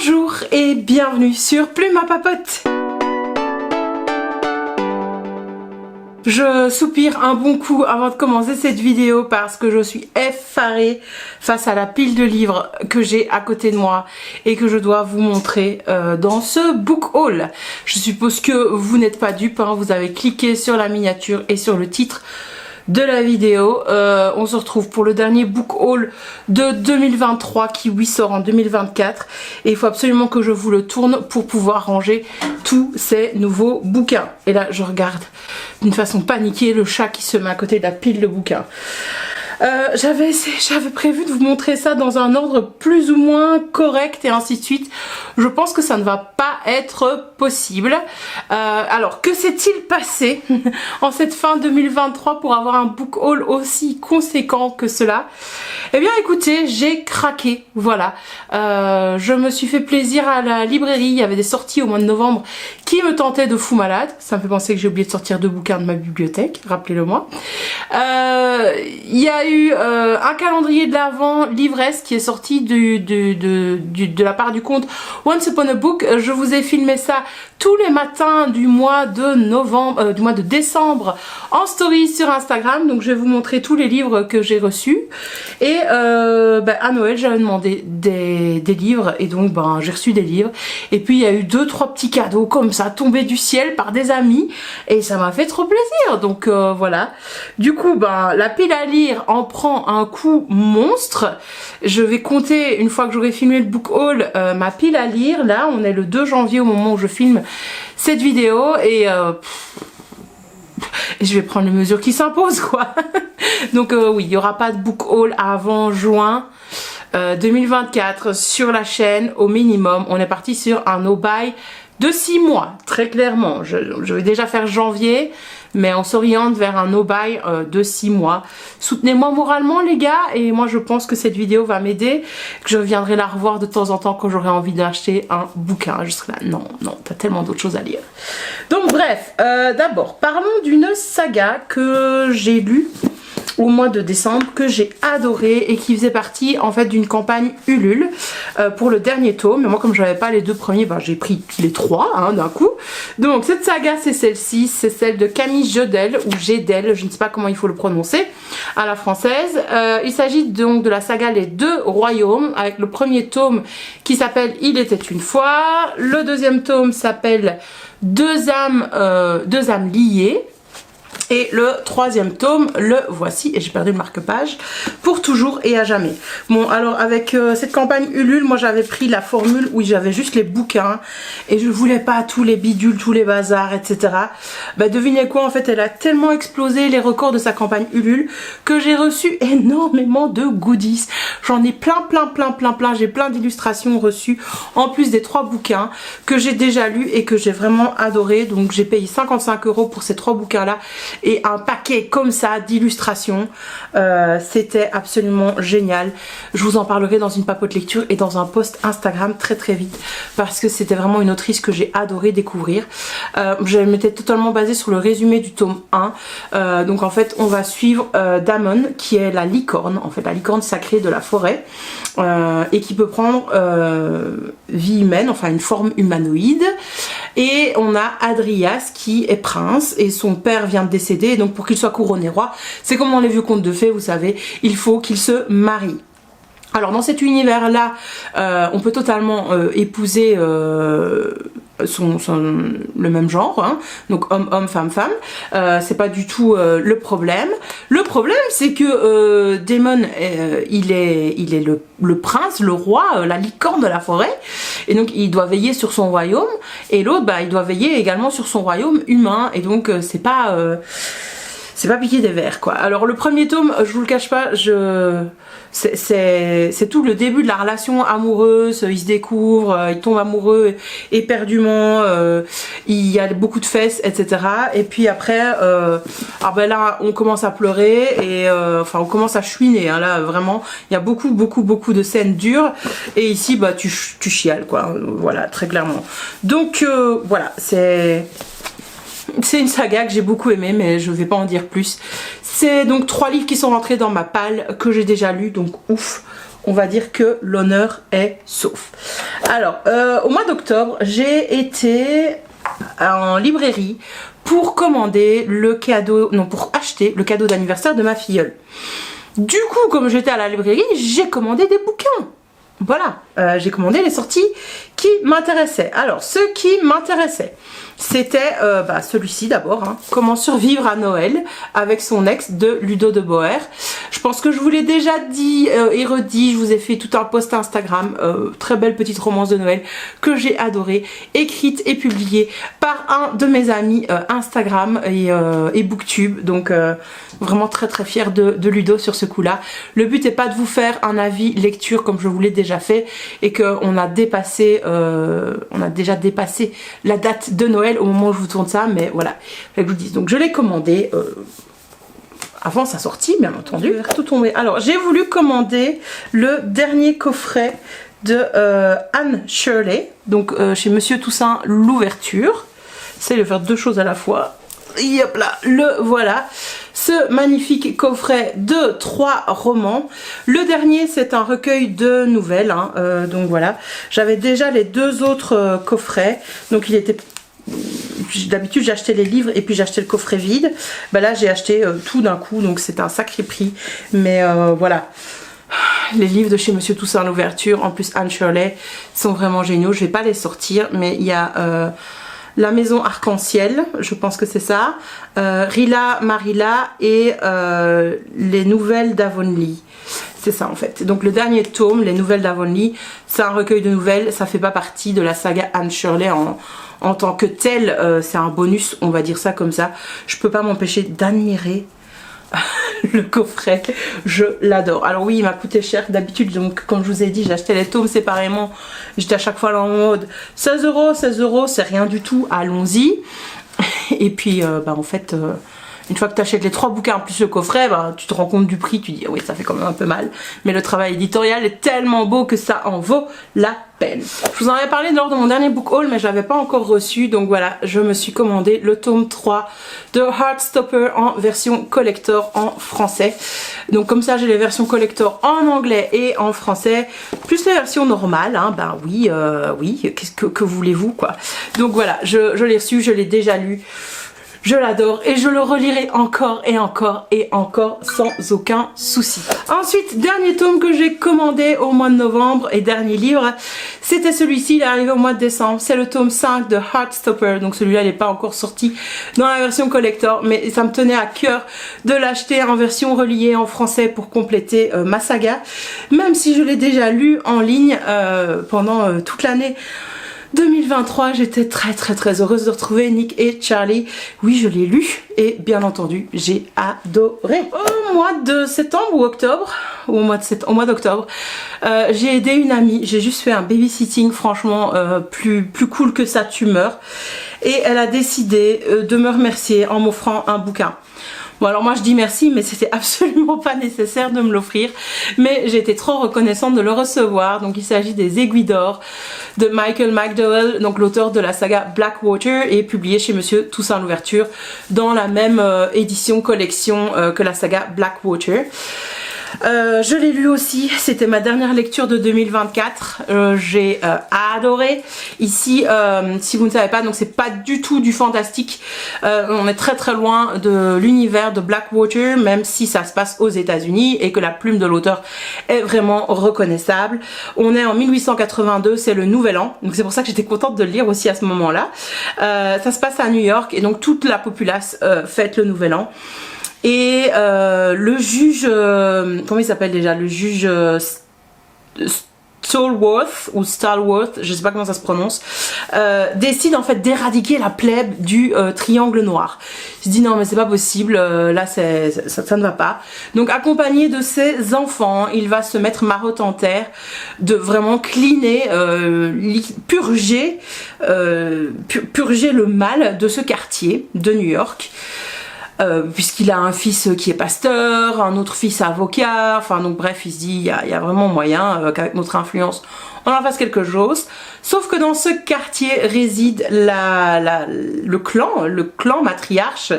Bonjour et bienvenue sur Plume à Papote. Je soupire un bon coup avant de commencer cette vidéo parce que je suis effarée face à la pile de livres que j'ai à côté de moi et que je dois vous montrer dans ce book haul. Je suppose que vous n'êtes pas dupes, hein, vous avez cliqué sur la miniature et sur le titre de la vidéo. On se retrouve pour le dernier book haul de 2023 qui oui sort en 2024 et il faut absolument que je vous le tourne pour pouvoir ranger tous ces nouveaux bouquins. Et là je regarde d'une façon paniquée le chat qui se met à côté de la pile de bouquins. J'avais prévu de vous montrer ça dans un ordre plus ou moins correct et ainsi de suite. Je pense que ça ne va pas être possible. Alors que s'est-il passé en cette fin 2023 pour avoir un book haul aussi conséquent que cela? Eh bien écoutez, j'ai craqué, voilà. Je me suis fait plaisir à la librairie, il y avait des sorties au mois de novembre qui me tentaient de fou malade. Ça me fait penser que j'ai oublié de sortir 2 bouquins de ma bibliothèque, rappelez-le moi. Il y a eu un calendrier de l'Avent livresse qui est sorti de la part du compte Once Upon a Book. Je vous ai filmé ça tous les matins du mois de décembre en story sur Instagram. Donc je vais vous montrer tous les livres que j'ai reçus. Et à Noël j'avais demandé des livres et donc j'ai reçu des livres. Et puis il y a eu 2-3 petits cadeaux comme ça tombés du ciel par des amis et ça m'a fait trop plaisir. Donc voilà. Du coup la pile à lire en prend un coup monstre. Je vais compter une fois que j'aurai filmé le book haul ma pile à lire. Là on est le 2 janvier au moment où je filme cette vidéo et je vais prendre les mesures qui s'imposent quoi. Donc oui, il n'y aura pas de book haul avant juin 2024 sur la chaîne au minimum. On est parti sur un no buy de 6 mois, très clairement. Je vais déjà faire janvier, mais on s'oriente vers un no buy de 6 mois. Soutenez-moi moralement les gars, et moi je pense que cette vidéo va m'aider, que je viendrai la revoir de temps en temps quand j'aurai envie d'acheter un bouquin. Je serai là, non, t'as tellement d'autres choses à lire. Donc bref, d'abord, parlons d'une saga que j'ai lue au mois de décembre, que j'ai adoré et qui faisait partie en fait d'une campagne Ulule pour le dernier tome. Mais moi comme je n'avais pas les 2 premiers, j'ai pris les 3 d'un coup. Donc cette saga c'est celle-ci, c'est celle de Camille Jodel ou Gédel, je ne sais pas comment il faut le prononcer à la française. Il s'agit donc de la saga Les 2 Royaumes avec le premier tome qui s'appelle Il était une fois, le deuxième tome s'appelle Deux âmes liées. Et le 3e tome, le voici, et j'ai perdu le marque-page, pour toujours et à jamais. Bon, alors avec cette campagne Ulule, moi j'avais pris la formule où j'avais juste les bouquins, et je voulais pas tous les bidules, tous les bazars, etc. Devinez quoi, en fait, elle a tellement explosé les records de sa campagne Ulule, que j'ai reçu énormément de goodies. J'en ai plein, j'ai plein d'illustrations reçues, en plus des 3 bouquins, que j'ai déjà lus et que j'ai vraiment adoré. Donc j'ai payé 55 € pour ces 3 bouquins-là, et un paquet comme ça d'illustrations. C'était absolument génial. Je vous en parlerai dans une papote lecture et dans un post Instagram très vite parce que c'était vraiment une autrice que j'ai adoré découvrir. Je m'étais totalement basée sur le résumé du tome 1. Donc en fait on va suivre Damon qui est la licorne, en fait la licorne sacrée de la forêt, et qui peut prendre vie humaine, enfin une forme humanoïde. Et on a Adrias qui est prince et son père vient de décéder, et donc pour qu'il soit couronné roi, c'est comme dans les vieux contes de fées, vous savez, il faut qu'il se marie. Alors dans cet univers là on peut totalement épouser le même genre, hein, donc homme, femme, c'est pas du tout le problème. Le problème c'est que Damon il est le prince, le roi, la licorne de la forêt, et donc il doit veiller sur son royaume, et l'autre il doit veiller également sur son royaume humain, et donc c'est pas piquer des vers quoi. Alors le premier tome, je vous le cache pas, c'est tout le début de la relation amoureuse, ils se découvrent, ils tombent amoureux éperdument, il y a beaucoup de fesses, etc. Et puis après, là on commence à pleurer et on commence à chouiner, hein, là vraiment, il y a beaucoup de scènes dures, et ici tu chiales quoi, voilà, très clairement. Donc voilà, c'est une saga que j'ai beaucoup aimée, mais je vais pas en dire plus. C'est donc 3 livres qui sont rentrés dans ma palle, que j'ai déjà lu, donc ouf. on va dire que l'honneur est sauf. Alors, au mois d'octobre, j'ai été en librairie pour commander le cadeau, non, pour acheter le cadeau d'anniversaire de ma filleule. Du coup, comme j'étais à la librairie, j'ai commandé des bouquins. Voilà, j'ai commandé les sorties qui m'intéressaient. Alors, ce qui m'intéressait, c'était celui-ci d'abord, hein, Comment survivre à Noël, avec son ex de Ludo de Boer. Je pense que je vous l'ai déjà dit et redit, je vous ai fait tout un post Instagram, très belle petite romance de Noël que j'ai adorée, écrite et publiée par un de mes amis Instagram et Booktube, donc vraiment très très fière de Ludo sur ce coup-là. Le but n'est pas de vous faire un avis lecture comme je vous l'ai déjà fait et qu'on a dépassé, on a déjà dépassé la date de Noël au moment où je vous tourne ça, mais voilà, je vous dis. Donc je l'ai commandé avant sa sortie, bien entendu. Tout tombé. Alors j'ai voulu commander le dernier coffret de Anne Shirley, donc chez Monsieur Toussaint l'ouverture. C'est de faire deux choses à la fois. Et hop là, le voilà, ce magnifique coffret de 3 romans. Le dernier, c'est un recueil de nouvelles, hein, donc voilà. J'avais déjà les 2 autres coffrets, donc il était... D'habitude j'achetais les livres et puis j'achetais le coffret vide. Bah là j'ai acheté tout d'un coup, donc c'est un sacré prix, mais voilà. Les livres de chez Monsieur Toussaint l'ouverture, en plus Anne Shirley, sont vraiment géniaux. Je vais pas les sortir, mais il y a... La maison arc-en-ciel, je pense que c'est ça, Rila Marilla et les nouvelles d'Avonlea. C'est ça en fait. Donc le dernier tome, les nouvelles d'Avonlea, c'est un recueil de nouvelles, ça fait pas partie de la saga Anne Shirley en tant que tel, c'est un bonus, on va dire ça comme ça. Je peux pas m'empêcher d'admirer le coffret, je l'adore. Alors oui, il m'a coûté cher d'habitude, donc comme je vous ai dit, j'achetais les tomes séparément. J'étais à chaque fois là en mode 16 euros, 16 euros, c'est rien du tout, allons-y. Et puis en fait, une fois que tu achètes les 3 bouquins plus le coffret, tu te rends compte du prix, tu dis oui, ça fait quand même un peu mal, mais le travail éditorial est tellement beau que ça en vaut la peine. Je vous en avais parlé lors de mon dernier book haul, mais je l'avais pas encore reçu, donc voilà, je me suis commandé le tome 3 de Heartstopper en version collector en français. Donc comme ça j'ai les versions collector en anglais et en français, plus les versions normales, hein, oui, qu'est-ce que voulez-vous quoi. Donc voilà, je l'ai reçu, je l'ai déjà lu. Je l'adore et je le relirai encore et encore et encore sans aucun souci. Ensuite, dernier tome que j'ai commandé au mois de novembre et dernier livre, c'était celui-ci, il est arrivé au mois de décembre. C'est le tome 5 de Heartstopper. Donc celui-là, il n'est pas encore sorti dans la version collector, mais ça me tenait à cœur de l'acheter en version reliée en français pour compléter ma saga. Même si je l'ai déjà lu en ligne pendant toute l'année 2023, j'étais très heureuse de retrouver Nick et Charlie. Oui, je l'ai lu et bien entendu, j'ai adoré. Au mois de septembre ou octobre, au mois d'octobre, j'ai aidé une amie. J'ai juste fait un babysitting, franchement, plus cool que ça, tu meurs. Et elle a décidé de me remercier en m'offrant un bouquin. Bon alors moi je dis merci, mais c'était absolument pas nécessaire de me l'offrir, mais j'ai été trop reconnaissante de le recevoir. Donc il s'agit des Aiguilles d'or de Michael McDowell, donc l'auteur de la saga Blackwater, et publié chez Monsieur Toussaint l'ouverture dans la même édition collection que la saga Blackwater. Je l'ai lu aussi, c'était ma dernière lecture de 2024, j'ai adoré. Ici, si vous ne savez pas, donc c'est pas du tout du fantastique, on est très loin de l'univers de Blackwater, même si ça se passe aux États-Unis et que la plume de l'auteur est vraiment reconnaissable. On est en 1882, c'est le Nouvel An, donc c'est pour ça que j'étais contente de le lire aussi à ce moment-là. Ça se passe à New York et donc toute la populace fête le Nouvel An. Et le juge, comment il s'appelle déjà, le juge Stallworth ou Stallworth, je sais pas comment ça se prononce, décide en fait d'éradiquer la plèbe du triangle noir. Je dis non mais c'est pas possible, là ça ne va pas. Donc accompagné de ses enfants, il va se mettre marotte en terre, de vraiment cleaner, purger le mal de ce quartier de New York. Puisqu'il a un fils qui est pasteur, un autre fils avocat, enfin donc bref il se dit il y a vraiment moyen qu'avec notre influence on en fasse quelque chose. Sauf que dans ce quartier réside le clan matriarche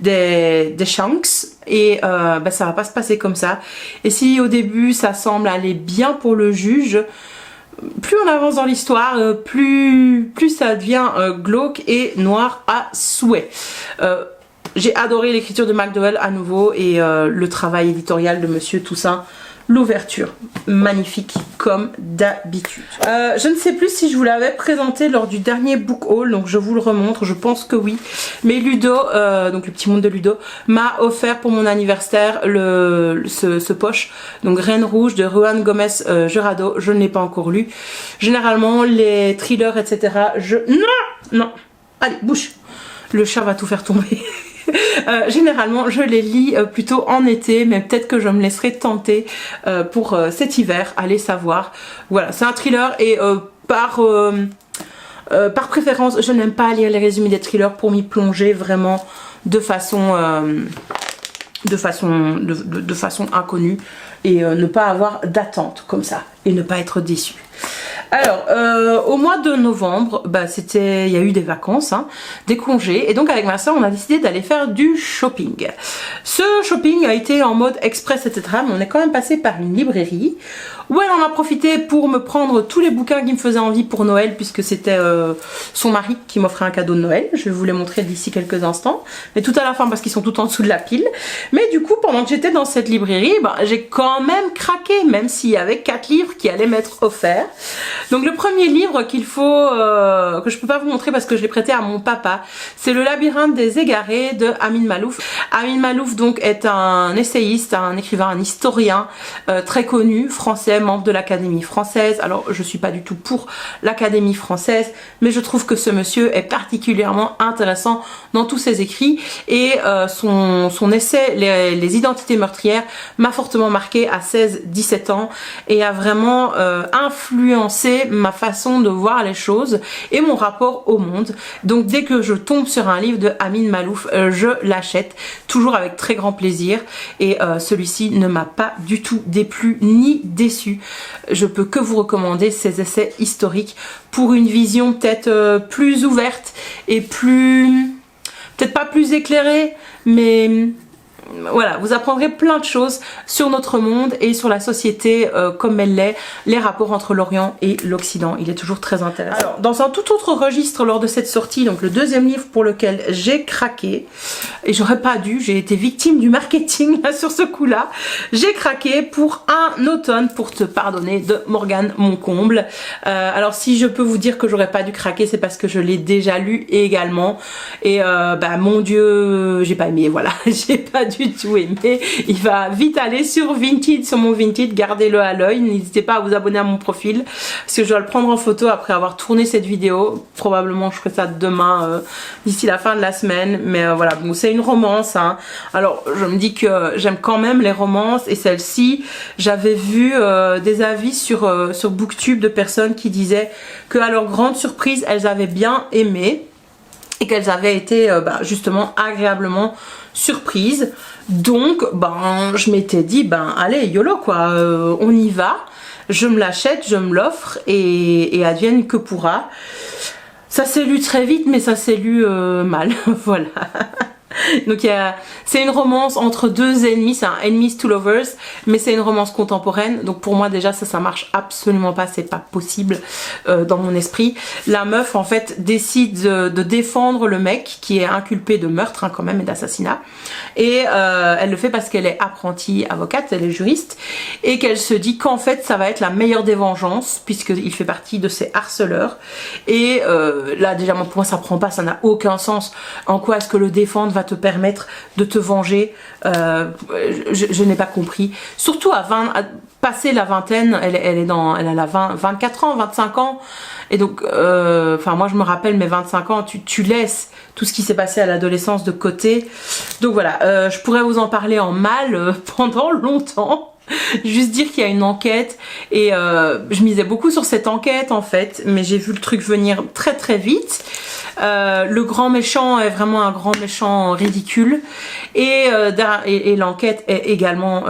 des Shanks. Et ça va pas se passer comme ça. Et si au début ça semble aller bien pour le juge, plus on avance dans l'histoire, plus ça devient glauque et noir à souhait. J'ai adoré l'écriture de McDowell à nouveau et le travail éditorial de Monsieur Toussaint. L'ouverture, magnifique comme d'habitude. Je ne sais plus si je vous l'avais présenté lors du dernier book haul, donc je vous le remontre, je pense que oui. Mais Ludo, donc le petit monde de Ludo, m'a offert pour mon anniversaire ce poche, donc Reine Rouge de Juan Gomez Jurado. Je ne l'ai pas encore lu. Généralement, les thrillers, etc. Non, allez, bouge. Le chat va tout faire tomber. Généralement je les lis plutôt en été, mais peut-être que je me laisserai tenter pour cet hiver, allez savoir. Voilà, c'est un thriller et par préférence je n'aime pas lire les résumés des thrillers pour m'y plonger vraiment de façon inconnue et ne pas avoir d'attente comme ça et ne pas être déçu. Alors, au mois de novembre, il y a eu des vacances, des congés, et donc avec ma soeur, on a décidé d'aller faire du shopping. Ce shopping a été en mode express, etc., mais on est quand même passé par une librairie où elle en a profité pour me prendre tous les bouquins qui me faisaient envie pour Noël, puisque c'était son mari qui m'offrait un cadeau de Noël. Je vais vous les montrer d'ici quelques instants, mais tout à la fin parce qu'ils sont tout en dessous de la pile. Mais du coup, pendant que j'étais dans cette librairie, j'ai quand même craqué, même s'il y avait 4 livres qui allaient m'être offerts. Donc le premier livre qu'il faut, que je peux pas vous montrer parce que je l'ai prêté à mon papa, c'est Le Labyrinthe des Égarés de Amin Maalouf. Amin Maalouf donc est un essayiste, un écrivain, un historien très connu, français, membre de l'Académie française. Alors je suis pas du tout pour l'Académie française, mais je trouve que ce monsieur est particulièrement intéressant dans tous ses écrits et son essai les identités meurtrières m'a fortement marqué à 16-17 ans et a vraiment influencé ma façon de voir les choses et mon rapport au monde. Donc dès que je tombe sur un livre de Amin Maalouf, je l'achète toujours avec très grand plaisir et celui-ci ne m'a pas du tout déplu ni déçu. Je peux que vous recommander ces essais historiques pour une vision peut-être plus ouverte et peut-être pas plus éclairée, mais voilà, vous apprendrez plein de choses sur notre monde et sur la société comme elle l'est, les rapports entre l'Orient et l'Occident. Il est toujours très intéressant. Alors, dans un tout autre registre lors de cette sortie, donc le deuxième livre pour lequel j'ai craqué, et j'aurais pas dû, j'ai été victime du marketing là sur ce coup-là, j'ai craqué pour Un automne pour te pardonner de Morgane Moncomble. Alors si je peux vous dire que j'aurais pas dû craquer, c'est parce que je l'ai déjà lu également et mon Dieu, j'ai pas aimé, voilà, j'ai pas du tout aimé. Il va vite aller sur Vinted, sur mon Vinted, gardez-le à l'œil, n'hésitez pas à vous abonner à mon profil parce que je dois le prendre en photo après avoir tourné cette vidéo. Probablement je ferai ça demain d'ici la fin de la semaine, mais voilà, bon, c'est une romance, alors je me dis que j'aime quand même les romances et celle-ci, j'avais vu des avis sur Booktube de personnes qui disaient que à leur grande surprise elles avaient bien aimé et qu'elles avaient été justement agréablement surprises. Donc je m'étais dit allez YOLO quoi, on y va, je me l'achète, je me l'offre et advienne que pourra. Ça s'est lu très vite mais ça s'est lu mal. Voilà. Donc c'est une romance entre deux ennemis, c'est un Enemies to Lovers, mais c'est une romance contemporaine. Donc pour moi déjà ça marche absolument pas, c'est pas possible dans mon esprit. La meuf en fait décide de défendre le mec qui est inculpé de meurtre quand même et d'assassinat. Et elle le fait parce qu'elle est apprentie avocate, elle est juriste, et qu'elle se dit qu'en fait ça va être la meilleure des vengeances puisqu'il fait partie de ces harceleurs. Et là déjà pour moi ça prend pas, ça n'a aucun sens. En quoi est-ce que le défendre va te permettre de te venger? Je n'ai pas compris. Surtout à passer la vingtaine, elle a 24 ans, 25 ans. Et donc, moi je me rappelle mes 25 ans, tu laisses tout ce qui s'est passé à l'adolescence de côté. Donc voilà, je pourrais vous en parler en mal pendant longtemps. Juste dire qu'il y a une enquête et je misais beaucoup sur cette enquête en fait, mais j'ai vu le truc venir très très vite. Le grand méchant est vraiment un grand méchant ridicule et l'enquête est également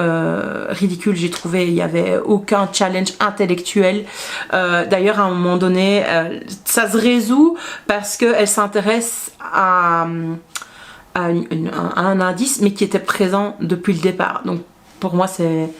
ridicule. J'ai trouvé il n'y avait aucun challenge intellectuel. D'ailleurs à un moment donné ça se résout parce qu'elle s'intéresse à un indice mais qui était présent depuis le départ. Donc pour moi c'est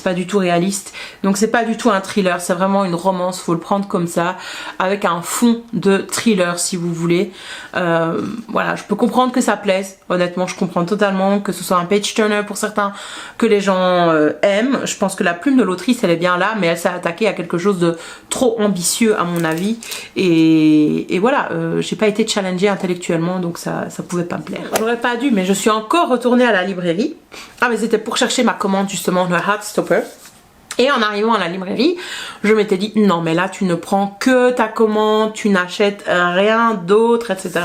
pas du tout réaliste, donc c'est pas du tout un thriller, c'est vraiment une romance, faut le prendre comme ça, avec un fond de thriller si vous voulez. Voilà, je peux comprendre que ça plaise, honnêtement je comprends totalement que ce soit un page turner pour certains, que les gens aiment. Je pense que la plume de l'autrice elle est bien là, mais elle s'est attaquée à quelque chose de trop ambitieux à mon avis, et voilà, j'ai pas été challengée intellectuellement, donc ça pouvait pas me plaire. J'aurais pas dû, mais je suis encore retournée à la librairie. Ah mais c'était pour chercher ma commande justement, le Heartstopper. Et en arrivant à la librairie, je m'étais dit non mais là tu ne prends que ta commande, tu n'achètes rien d'autre, etc.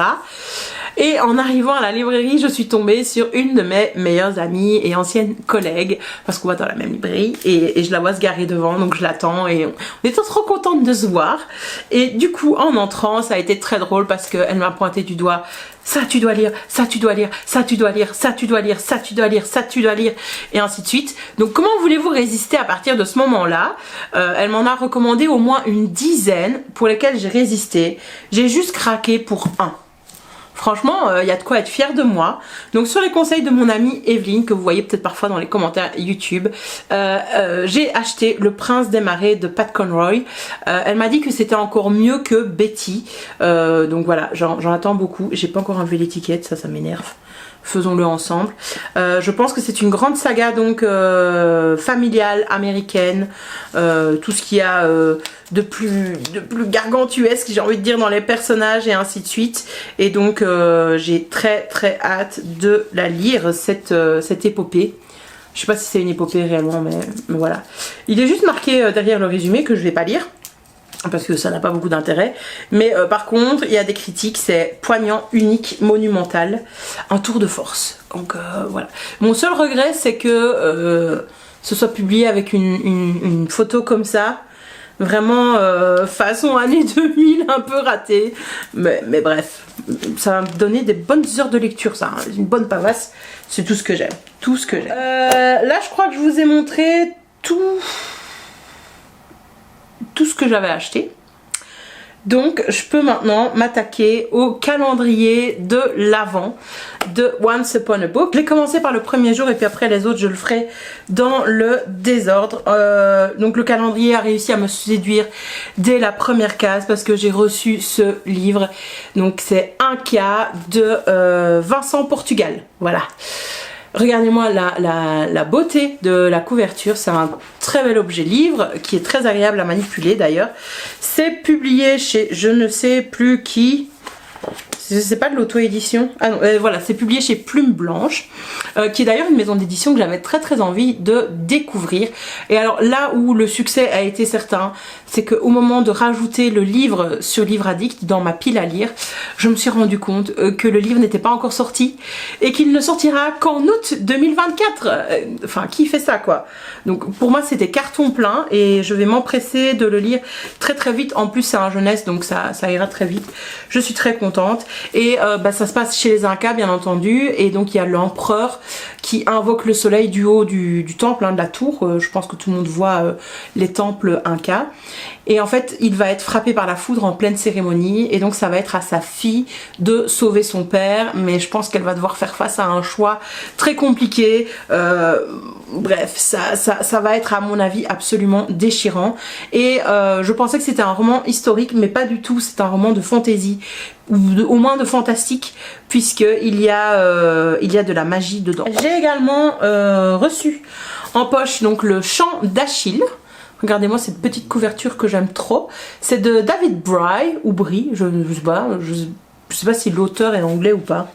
Et en arrivant à la librairie, je suis tombée sur une de mes meilleures amies et anciennes collègues, parce qu'on va dans la même librairie, et je la vois se garer devant, donc je l'attends et on était trop contente de se voir. Et du coup, en entrant, ça a été très drôle parce qu'elle m'a pointé du doigt. Ça tu dois lire, ça tu dois lire, ça tu dois lire, ça tu dois lire, ça tu dois lire, ça tu dois lire, et ainsi de suite. Donc comment voulez-vous résister à partir de ce moment-là? Elle m'en a recommandé au moins une dizaine pour lesquelles j'ai résisté. J'ai juste craqué pour un. Franchement, il y a de quoi être fière de moi. Donc sur les conseils de mon amie Evelyne, que vous voyez peut-être parfois dans les commentaires YouTube, j'ai acheté Le Prince des Marais de Pat Conroy. Elle m'a dit que c'était encore mieux que Betty. Donc voilà, j'en attends beaucoup. J'ai pas encore enlevé l'étiquette, ça m'énerve. Faisons-le ensemble. Je pense que c'est une grande saga donc familiale, américaine, tout ce qu'il y a de plus gargantuesque, j'ai envie de dire, dans les personnages et ainsi de suite. Et donc j'ai très hâte de la lire, cette épopée. Je sais pas si c'est une épopée réellement, mais voilà. Il est juste marqué derrière le résumé que je vais pas lire, parce que ça n'a pas beaucoup d'intérêt, mais par contre il y a des critiques, c'est poignant, unique, monumental, un tour de force. Donc voilà. Mon seul regret c'est que ce soit publié avec une photo comme ça, vraiment façon année 2000, un peu ratée, mais bref, ça va me donner des bonnes heures de lecture, ça, hein. Une bonne pavasse, c'est tout ce que j'aime, tout ce que j'aime. Là je crois que je vous ai montré tout ce que j'avais acheté. Donc je peux maintenant m'attaquer au calendrier de l'Avent de Once Upon a Book. Je vais commencer par le premier jour et puis après les autres je le ferai dans le désordre. Donc le calendrier a réussi à me séduire dès la première case parce que j'ai reçu ce livre. Donc c'est un cas de Vincent Portugal. Voilà. Regardez-moi la beauté de la couverture, c'est un très bel objet livre qui est très agréable à manipuler d'ailleurs. C'est publié chez je ne sais plus qui, c'est pas de l'auto-édition, ah non, voilà, c'est publié chez Plume Blanche, qui est d'ailleurs une maison d'édition que j'avais très envie de découvrir. Et alors là où le succès a été certain, c'est qu'au moment de rajouter le livre sur Livre Addict dans ma pile à lire, je me suis rendu compte que le livre n'était pas encore sorti et qu'il ne sortira qu'en août 2024. Enfin, qui fait ça quoi? Donc pour moi c'était carton plein et je vais m'empresser de le lire très vite. En plus c'est un jeunesse donc ça ira très vite. Je suis très contente. Et ça se passe chez les Incas bien entendu, et donc il y a l'empereur qui invoque le soleil du haut du temple, hein, de la tour. Je pense que tout le monde voit les temples Incas. Et en fait il va être frappé par la foudre en pleine cérémonie, et donc ça va être à sa fille de sauver son père, mais je pense qu'elle va devoir faire face à un choix très compliqué. Bref, ça va être à mon avis absolument déchirant. Et je pensais que c'était un roman historique, mais pas du tout, c'est un roman de fantasy, ou au moins de fantastique, puisqu'il y a de la magie dedans. J'ai également reçu en poche donc le Chant d'Achille. Regardez-moi cette petite couverture que j'aime trop. C'est de David Bry, ou Bry, je sais pas si l'auteur est anglais ou pas.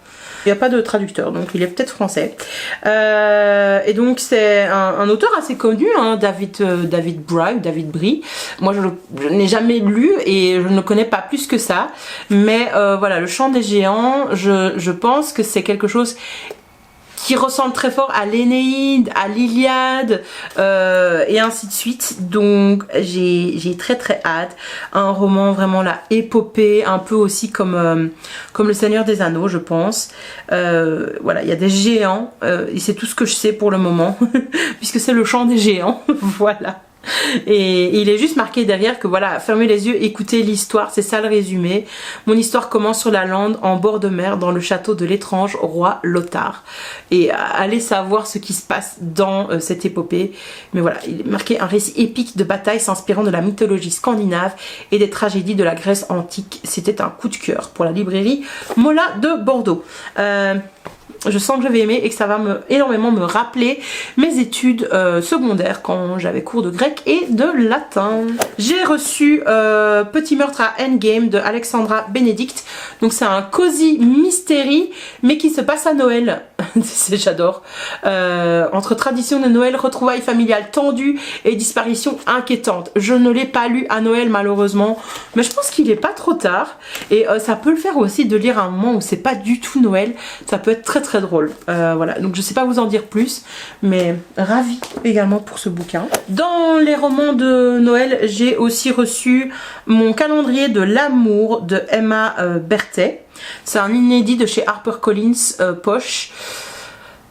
Il n'y a pas de traducteur, donc il est peut-être français. Et donc c'est un auteur assez connu, hein, David Bry ou David Bry. Moi je n'ai jamais lu et je ne connais pas plus que ça. Mais voilà, le Chant des géants, je pense que c'est quelque chose qui ressemble très fort à l'Énéide, à l'Iliade et ainsi de suite. Donc j'ai très très hâte. Un roman vraiment la épopée, un peu aussi comme le Seigneur des Anneaux, je pense. Voilà, il y a des géants et c'est tout ce que je sais pour le moment puisque c'est le chant des géants. Voilà. Et il est juste marqué derrière que voilà, fermez les yeux, écoutez l'histoire, c'est ça le résumé. Mon histoire commence sur la lande en bord de mer dans le château de l'étrange roi Lothar. Et allez savoir ce qui se passe dans cette épopée. Mais voilà, il est marqué un récit épique de bataille s'inspirant de la mythologie scandinave et des tragédies de la Grèce antique. C'était un coup de cœur pour la librairie Mola de Bordeaux. Je sens que je vais aimer et que ça va énormément me rappeler mes études secondaires quand j'avais cours de grec et de latin. J'ai reçu Petit meurtre à Endgame de Alexandra Benedict. Donc c'est un cosy mystery mais qui se passe à Noël. J'adore. Entre tradition de Noël, retrouvailles familiales tendues et disparitions inquiétantes. Je ne l'ai pas lu à Noël malheureusement, mais je pense qu'il est pas trop tard. Et ça peut le faire aussi de lire à un moment où c'est pas du tout Noël. Ça peut être très très drôle. Voilà, donc je sais pas vous en dire plus, mais ravie également pour ce bouquin. Dans les romans de Noël, j'ai aussi reçu mon calendrier de l'amour de Emma Berthet. C'est un inédit de chez HarperCollins Poche.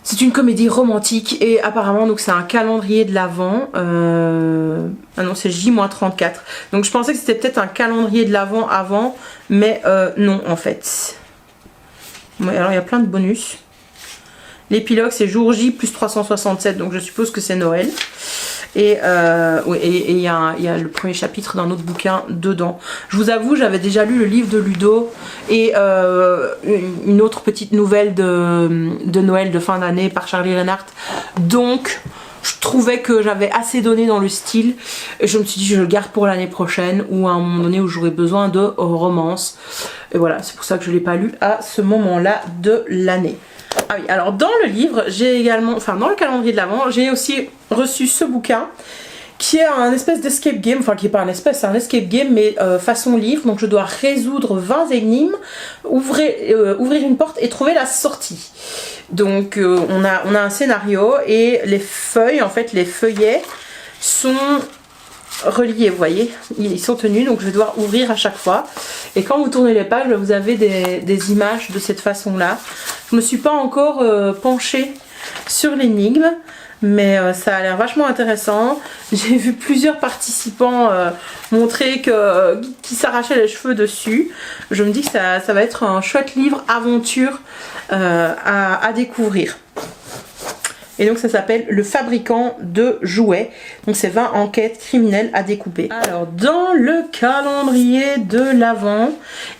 C'est une comédie romantique et apparemment donc c'est un calendrier de l'Avent. Ah non, c'est J-34. Donc je pensais que c'était peut-être un calendrier de l'Avent avant, mais non en fait. Ouais, alors il y a plein de bonus. L'épilogue c'est jour J plus 367, donc je suppose que c'est Noël. Et oui, il y a le premier chapitre d'un autre bouquin dedans. Je vous avoue, j'avais déjà lu le livre de Ludo et une autre petite nouvelle de Noël de fin d'année par Charlie Reinhardt. Donc je trouvais que j'avais assez donné dans le style et je me suis dit je le garde pour l'année prochaine ou à un moment donné où j'aurais besoin de romance. Et voilà, c'est pour ça que je ne l'ai pas lu à ce moment-là de l'année. Ah oui, alors dans le livre, j'ai également, enfin dans le calendrier de l'Avent, j'ai aussi reçu ce bouquin qui est un espèce d'escape game, enfin qui n'est pas un espèce, c'est un escape game mais façon livre. Donc je dois résoudre 20 énigmes, ouvrir une porte et trouver la sortie. Donc on a un scénario et les feuilles, en fait les feuillets sont reliés, vous voyez, ils sont tenus, donc je vais devoir ouvrir à chaque fois. Et quand vous tournez les pages, vous avez des images de cette façon là. Je me suis pas encore penchée sur l'énigme, mais ça a l'air vachement intéressant. J'ai vu plusieurs participants montrer qu'ils s'arrachaient les cheveux dessus. Je me dis que ça va être un chouette livre aventure à découvrir. Et donc ça s'appelle Le fabricant de jouets. Donc c'est 20 enquêtes criminelles à découper. Alors dans le calendrier de l'Avent,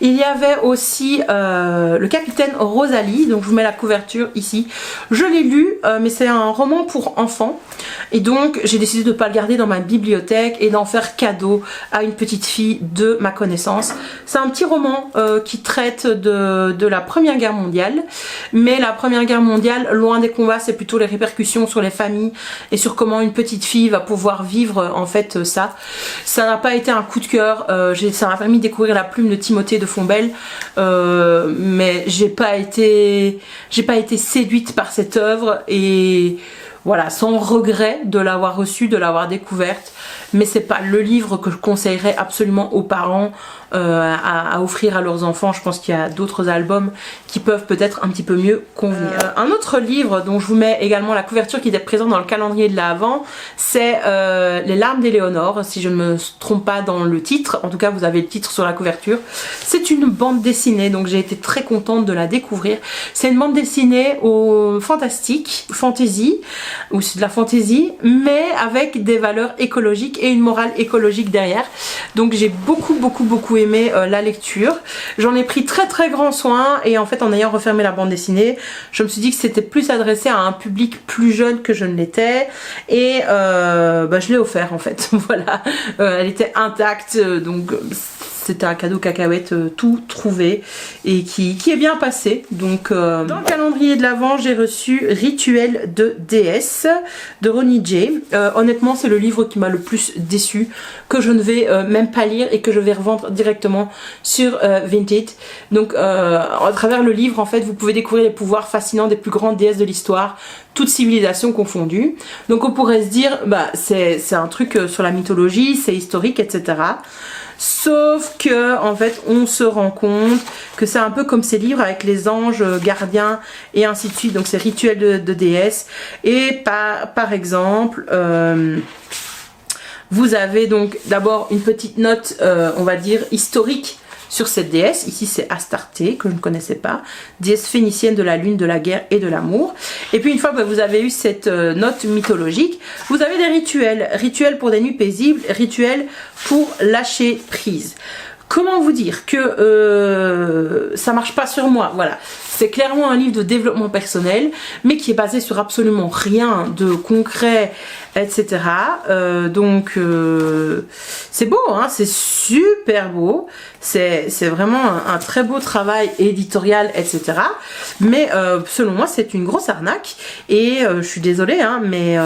il y avait aussi le capitaine Rosalie. Donc je vous mets la couverture ici. Je l'ai lu, mais c'est un roman pour enfants. Et donc j'ai décidé de ne pas le garder dans ma bibliothèque et d'en faire cadeau à une petite fille de ma connaissance. C'est un petit roman qui traite de la Première Guerre mondiale. Mais la Première Guerre mondiale, loin des combats, c'est plutôt les répercussions sur les familles et sur comment une petite fille va pouvoir vivre en fait ça. Ça n'a pas été un coup de cœur, ça m'a permis de découvrir La plume de Timothée de Fontbelle, mais j'ai pas été séduite par cette œuvre et voilà, sans regret de l'avoir reçue, de l'avoir découverte, mais c'est pas le livre que je conseillerais absolument aux parents à offrir à leurs enfants. Je pense qu'il y a d'autres albums qui peuvent peut-être un petit peu mieux convenir. Un autre livre dont je vous mets également la couverture qui est présent dans le calendrier de l'Avent, c'est Les larmes d'Éléonore, si je ne me trompe pas dans le titre. En tout cas vous avez le titre sur la couverture. C'est une bande dessinée, donc j'ai été très contente de la découvrir. C'est une bande dessinée au fantastique, fantasy, ou c'est de la fantasy, mais avec des valeurs écologiques et une morale écologique derrière. Donc j'ai beaucoup aimé la lecture. J'en ai pris très grand soin et en fait en ayant refermé la bande dessinée, je me suis dit que c'était plus adressé à un public plus jeune que je ne l'étais et je l'ai offert en fait. Voilà, elle était intacte, donc c'était un cadeau cacahuète tout trouvé et qui est bien passé. Donc dans le calendrier de l'Avent, j'ai reçu Rituel de déesse de Ronnie J. Honnêtement, c'est le livre qui m'a le plus déçu, que je ne vais même pas lire et que je vais revendre directement sur Vinted. Donc à travers le livre, en fait, vous pouvez découvrir les pouvoirs fascinants des plus grandes déesses de l'histoire, toutes civilisations confondues. Donc on pourrait se dire, bah c'est un truc sur la mythologie, c'est historique, etc. Sauf que en fait on se rend compte que c'est un peu comme ces livres avec les anges gardiens et ainsi de suite. Donc c'est Rituel de déesse. Et par exemple vous avez donc d'abord une petite note on va dire historique sur cette déesse. Ici c'est Astarté, que je ne connaissais pas, déesse phénicienne de la lune, de la guerre et de l'amour. Et puis une fois que vous avez eu cette note mythologique, vous avez des rituels. Rituels pour des nuits paisibles, rituels pour lâcher prise. Comment vous dire que ça marche pas sur moi, voilà. C'est clairement un livre de développement personnel, mais qui est basé sur absolument rien de concret, etc. Donc c'est beau, hein, c'est super beau. C'est vraiment un très beau travail éditorial, etc. Mais selon moi, c'est une grosse arnaque. Et je suis désolée, hein, mais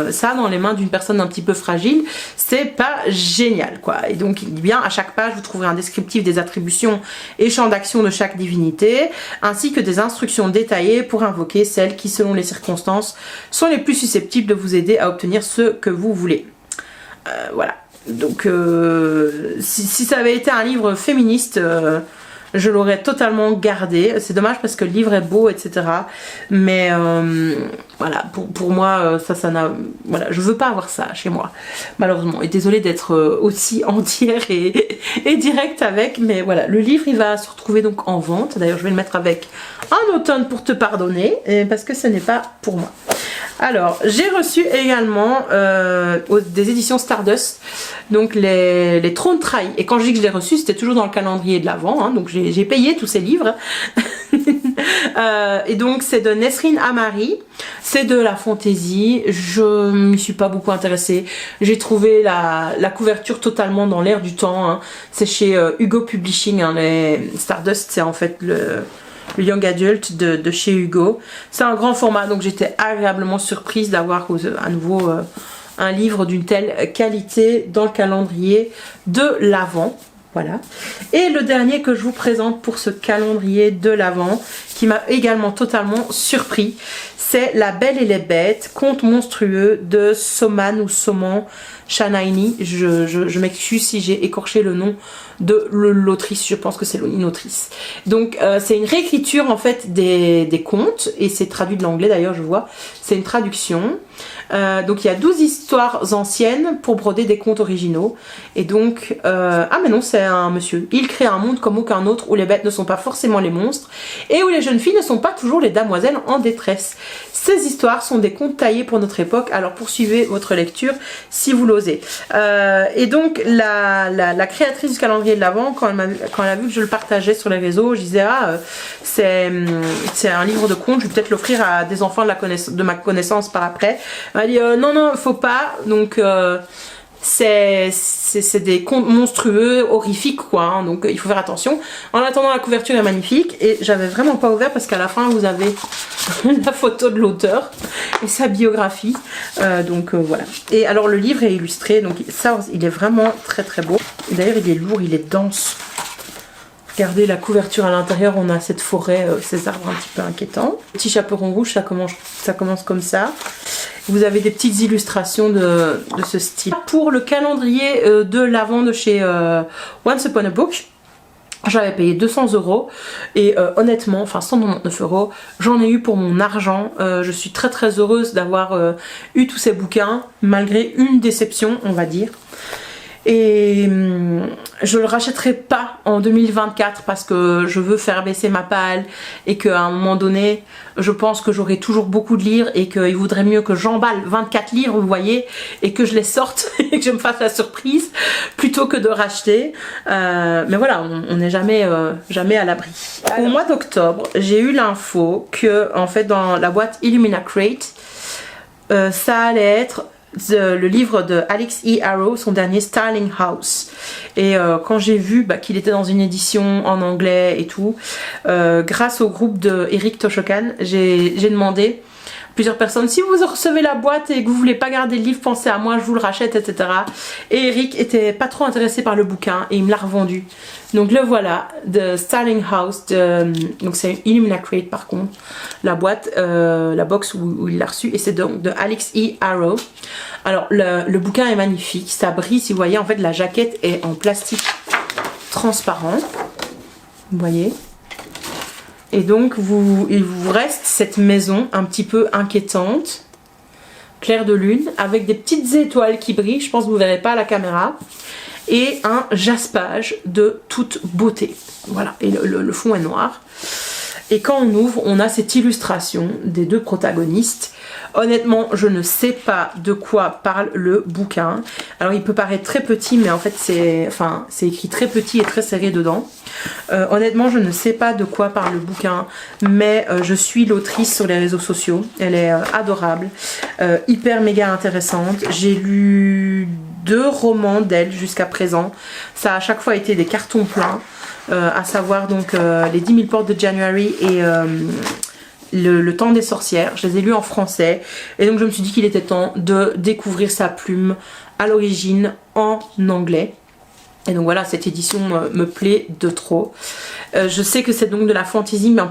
ça, dans les mains d'une personne un petit peu fragile, c'est pas génial, quoi. Et donc, il dit bien, à chaque page, vous trouverez un descriptif des attributions et champs d'action de chaque divinité, ainsi que des instructions détaillées pour invoquer celles qui, selon les circonstances, sont les plus susceptibles de vous aider à obtenir ce que vous voulez. Voilà. Donc si ça avait été un livre féministe, je l'aurais totalement gardé. C'est dommage parce que le livre est beau, etc. Mais voilà, pour moi, ça n'a... Voilà, je veux pas avoir ça chez moi, malheureusement. Et désolée d'être aussi entière et directe avec, mais voilà, le livre, il va se retrouver donc en vente. D'ailleurs, je vais le mettre avec Un automne pour te pardonner, parce que ce n'est pas pour moi. Alors, j'ai reçu également des éditions Stardust, donc les Trônes Trahis. Et quand je dis que je l'ai reçu, c'était toujours dans le calendrier de l'Avent, hein, donc j'ai payé tous ces livres. Et donc c'est de Nesrine Amari, c'est de la fantaisie. Je m'y suis pas beaucoup intéressée. J'ai trouvé la couverture totalement dans l'air du temps, hein. C'est chez Hugo Publishing, hein, les Stardust, c'est en fait le Young Adult de chez Hugo. C'est un grand format, donc j'étais agréablement surprise d'avoir à nouveau un livre d'une telle qualité dans le calendrier de l'Avent. Voilà. Et le dernier que je vous présente pour ce calendrier de l'Avent, qui m'a également totalement surpris, c'est La Belle et les Bêtes, conte monstrueux de Soman ou Soman Shanaini. Je m'excuse si j'ai écorché le nom de l'autrice, je pense que c'est une autrice. Donc c'est une réécriture en fait des contes, et c'est traduit de l'anglais d'ailleurs, je vois, c'est une traduction. Donc il y a 12 histoires anciennes pour broder des contes originaux. Et donc, ah mais non, c'est un monsieur. Il crée un monde comme aucun autre où les bêtes ne sont pas forcément les monstres et où les jeunes filles ne sont pas toujours les damoiselles en détresse. Ces histoires sont des contes taillés pour notre époque, alors poursuivez votre lecture si vous l'osez. Et donc la créatrice du calendrier de l'Avent, quand elle a vu que je le partageais sur les réseaux, je disais ah c'est un livre de contes, je vais peut-être l'offrir à des enfants de ma connaissance par après. Elle m'a dit non non faut pas, donc c'est des contes monstrueux, horrifiques quoi, hein, donc il faut faire attention. En attendant, la couverture est magnifique et j'avais vraiment pas ouvert parce qu'à la fin vous avez la photo de l'auteur et sa biographie, donc voilà. Et alors le livre est illustré, donc ça il est vraiment très très beau. D'ailleurs il est lourd, il est dense. Regardez la couverture à l'intérieur, on a cette forêt, ces arbres un petit peu inquiétants. Petit chaperon rouge, ça commence comme ça. Vous avez des petites illustrations de ce style. Pour le calendrier de l'Avent de chez Once Upon a Book, j'avais payé 200 € et honnêtement, enfin 199 €, j'en ai eu pour mon argent. Je suis très très heureuse d'avoir eu tous ces bouquins, malgré une déception, on va dire. Et je le rachèterai pas en 2024 parce que je veux faire baisser ma palle et qu'à un moment donné je pense que j'aurai toujours beaucoup de livres et qu'il vaudrait mieux que j'emballe 24 livres, vous voyez, et que je les sorte et que je me fasse la surprise plutôt que de racheter. Mais voilà, on n'est jamais à l'abri. Au mois d'octobre, j'ai eu l'info que en fait dans la boîte Illumina Crate, ça allait être le livre de Alix E. Harrow, son dernier Starling House. Et quand j'ai vu qu'il était dans une édition en anglais et tout, grâce au groupe de Eric Toshokan, j'ai demandé plusieurs personnes, si vous recevez la boîte et que vous voulez pas garder le livre, pensez à moi, je vous le rachète, etc. Et Eric était pas trop intéressé par le bouquin et il me l'a revendu. Donc le voilà, de Starling House, donc c'est Illuminacrate par contre, la boîte, la box où il l'a reçu, et c'est donc de Alix E. Harrow. Alors le bouquin est magnifique, ça brille, si vous voyez, en fait la jaquette est en plastique transparent, vous voyez. Et donc il vous reste cette maison un petit peu inquiétante, clair de lune, avec des petites étoiles qui brillent, je pense que vous ne verrez pas à la caméra, et un jaspage de toute beauté. Voilà, et le fond est noir. Et quand on ouvre, on a cette illustration des deux protagonistes. Honnêtement, je ne sais pas de quoi parle le bouquin. Alors il peut paraître très petit, mais en fait c'est écrit très petit et très serré dedans. Honnêtement, je ne sais pas de quoi parle le bouquin, mais je suis l'autrice sur les réseaux sociaux. Elle est adorable, hyper méga intéressante. J'ai lu 2 romans d'elle jusqu'à présent. Ça a à chaque fois été des cartons pleins, à savoir donc les 10 000 portes de January et le temps des sorcières. Je les ai lus en français et donc je me suis dit qu'il était temps de découvrir sa plume à l'origine en anglais. Et donc voilà, cette édition me plaît de trop. Je sais que c'est donc de la fantasy, mais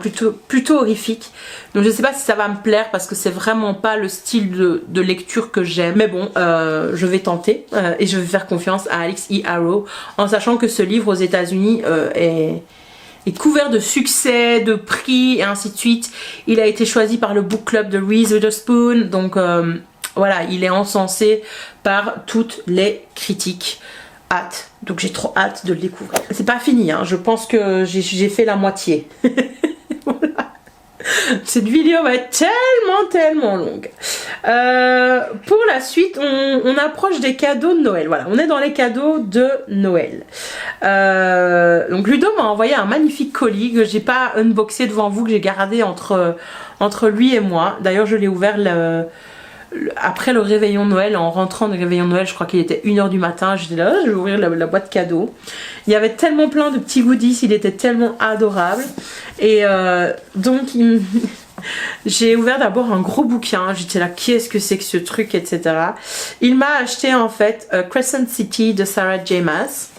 plutôt horrifique. Donc je sais pas si ça va me plaire parce que c'est vraiment pas le style de lecture que j'aime. Mais bon, je vais tenter et je vais faire confiance à Alix E. Harrow, en sachant que ce livre aux États-Unis est couvert de succès, de prix et ainsi de suite. Il a été choisi par le book club de Reese Witherspoon. Donc voilà, il est encensé par toutes les critiques. Donc j'ai trop hâte de le découvrir. C'est pas fini, hein. Je pense que j'ai fait la moitié. Voilà. Cette vidéo va être tellement longue. Pour la suite, on approche des cadeaux de Noël. Voilà, on est dans les cadeaux de Noël. Donc Ludo m'a envoyé un magnifique colis que j'ai pas unboxé devant vous, que j'ai gardé entre lui et moi. D'ailleurs, je l'ai ouvert après le réveillon de Noël, en rentrant du réveillon de Noël, je crois qu'il était 1 h du matin, j'étais là, je vais ouvrir la boîte cadeau. Il y avait tellement plein de petits goodies, il était tellement adorable. Et donc j'ai ouvert d'abord un gros bouquin, j'étais là, qu'est-ce que c'est que ce truc, etc. Il m'a acheté en fait Crescent City de Sarah J. Maas.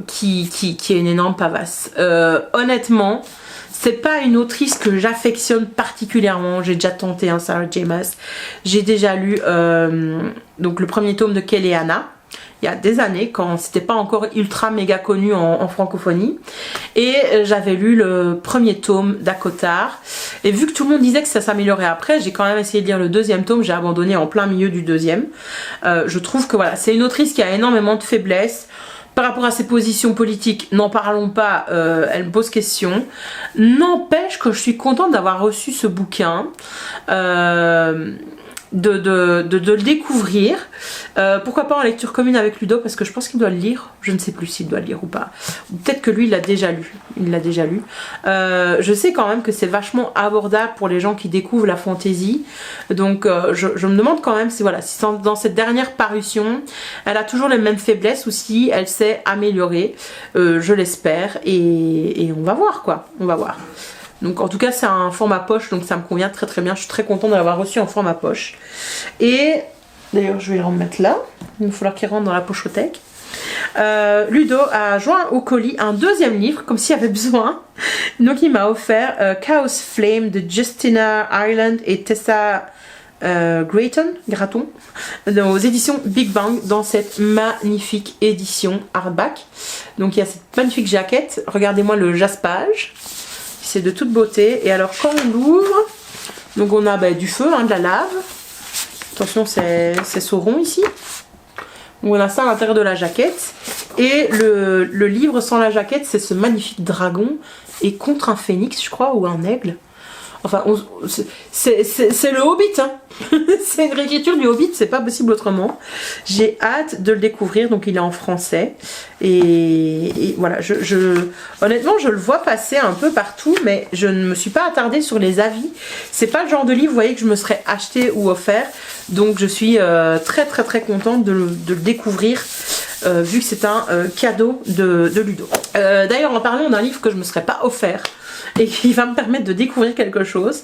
Qui est une énorme pavasse. Honnêtement, c'est pas une autrice que j'affectionne particulièrement. J'ai déjà tenté un Sarah J. Maas. J'ai déjà lu donc le premier tome de Kelleana il y a des années, quand c'était pas encore ultra méga connu en francophonie, et j'avais lu le premier tome d'Akotar, et vu que tout le monde disait que ça s'améliorait après, j'ai quand même essayé de lire le 2e tome. J'ai abandonné en plein milieu du 2e. Je trouve que voilà, c'est une autrice qui a énormément de faiblesses. Par rapport à ses positions politiques, n'en parlons pas, elle me pose question. N'empêche que je suis contente d'avoir reçu ce bouquin, de le découvrir. Pourquoi pas en lecture commune avec Ludo, parce que je pense qu'il doit le lire. Je ne sais plus s'il doit le lire ou pas. Peut-être que lui il l'a déjà lu. Je sais quand même que c'est vachement abordable pour les gens qui découvrent la fantasy. Donc je me demande quand même si voilà, si dans cette dernière parution elle a toujours les mêmes faiblesses ou si elle s'est améliorée. Je l'espère, et on va voir quoi. On va voir. Donc en tout cas c'est un format poche, donc ça me convient très bien. Je suis très contente de l'avoir reçu en format poche. Et d'ailleurs je vais le remettre là. Il va falloir qu'il rentre dans la pochothèque. Ludo a joint au colis un 2e livre, comme s'il y avait besoin. Donc il m'a offert Chaos Flame de Justina Ireland et Tessa Gratton aux éditions Big Bang, dans cette magnifique édition hardback. Donc il y a cette magnifique jaquette. Regardez-moi le jaspage. C'est de toute beauté. Et alors quand on l'ouvre, donc on a du feu, de la lave. Attention, c'est Sauron ici. Donc on a ça à l'intérieur de la jaquette. Et le livre sans la jaquette, c'est ce magnifique dragon. Et contre un phénix, je crois, ou un aigle. Enfin, c'est le Hobbit, hein. C'est une réécriture du Hobbit, c'est pas possible autrement. J'ai hâte de le découvrir, donc il est en français. Et voilà, honnêtement, je le vois passer un peu partout, mais je ne me suis pas attardée sur les avis. C'est pas le genre de livre, vous voyez, que je me serais acheté ou offert. Donc je suis très contente de le découvrir. Vu que c'est un cadeau de Ludo. D'ailleurs, en parlant d'un livre que je me serais pas offert et qui va me permettre de découvrir quelque chose,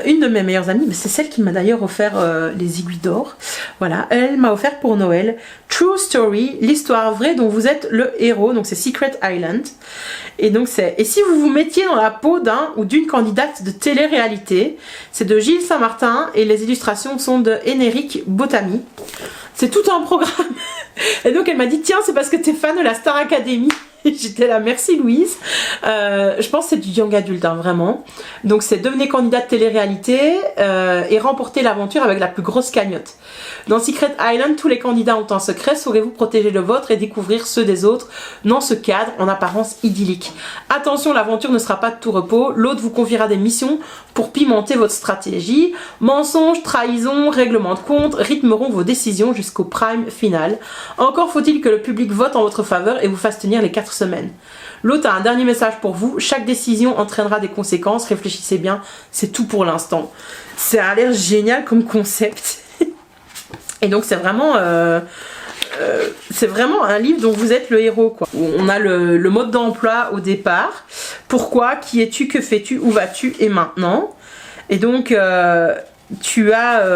une de mes meilleures amies, c'est celle qui m'a d'ailleurs offert les aiguilles d'or. Voilà, elle m'a offert pour Noël True Story, l'histoire vraie dont vous êtes le héros. Donc c'est Secret Island. Et donc et si vous vous mettiez dans la peau d'un ou d'une candidate de télé-réalité. C'est de Gilles Saint-Martin et les illustrations sont de Énéric Botamy. C'est tout un programme. Et donc elle m'a dit, tiens, c'est parce que t'es fan de la Star Academy. J'étais là, merci Louise. Je pense que c'est du young adulte, hein, vraiment. Donc c'est devenir candidat de télé-réalité et remporter l'aventure avec la plus grosse cagnotte. Dans Secret Island, tous les candidats ont un secret. Saurez-vous protéger le vôtre et découvrir ceux des autres dans ce cadre en apparence idyllique. Attention, l'aventure ne sera pas de tout repos. L'autre vous confiera des missions pour pimenter votre stratégie. Mensonges, trahison, règlement de compte rythmeront vos décisions jusqu'au prime final. Encore faut-il que le public vote en votre faveur et vous fasse tenir les 4 semaines. L'autre a un dernier message pour vous. Chaque décision entraînera des conséquences. Réfléchissez bien. C'est tout pour l'instant. Ça a l'air génial comme concept. Et donc c'est vraiment un livre dont vous êtes le héros, quoi. On a le mode d'emploi au départ. Pourquoi? Qui es-tu? Que fais-tu? Où vas-tu? Et maintenant? Et donc tu as